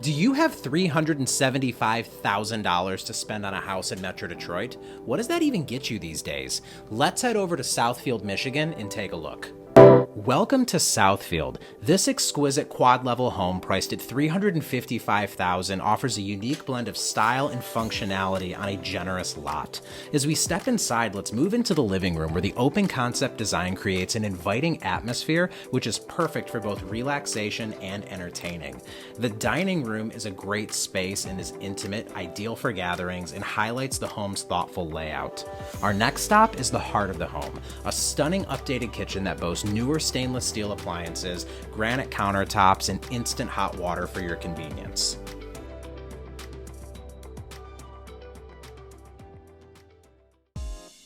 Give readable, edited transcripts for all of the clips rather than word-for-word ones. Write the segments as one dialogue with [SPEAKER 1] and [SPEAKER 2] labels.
[SPEAKER 1] Do you have $375,000 to spend on a house in Metro Detroit? What does that even get you these days? Let's head over to Southfield, Michigan and take a look. Welcome to Southfield. This exquisite quad-level home priced at $355,000 offers a unique blend of style and functionality on a generous lot. As we step inside, let's move into the living room where the open concept design creates an inviting atmosphere which is perfect for both relaxation and entertaining. The dining room is a great space and is intimate, ideal for gatherings, and highlights the home's thoughtful layout. Our next stop is the heart of the home, a stunning updated kitchen that boasts newer stainless steel appliances, granite countertops, and instant hot water for your convenience.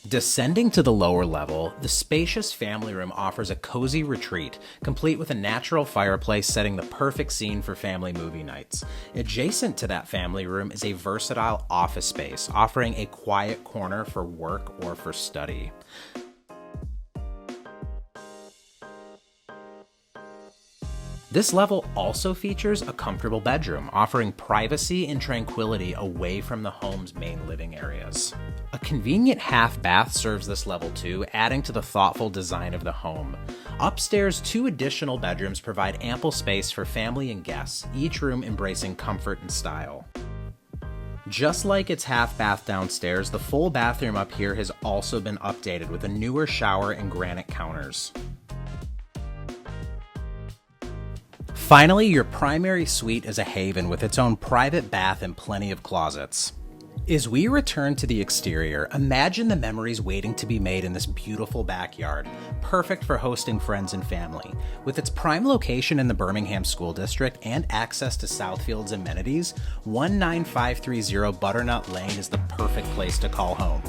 [SPEAKER 1] Descending to the lower level, the spacious family room offers a cozy retreat, complete with a natural fireplace setting the perfect scene for family movie nights. Adjacent to that family room is a versatile office space, offering a quiet corner for work or for study. This level also features a comfortable bedroom, offering privacy and tranquility away from the home's main living areas. A convenient half bath serves this level too, adding to the thoughtful design of the home. Upstairs, 2 additional bedrooms provide ample space for family and guests, each room embracing comfort and style. Just like its half bath downstairs, the full bathroom up here has also been updated with a newer shower and granite counters. Finally, your primary suite is a haven with its own private bath and plenty of closets. As we return to the exterior, imagine the memories waiting to be made in this beautiful backyard, perfect for hosting friends and family. With its prime location in the Birmingham School District and access to Southfield's amenities, 19530 Butternut Lane is the perfect place to call home.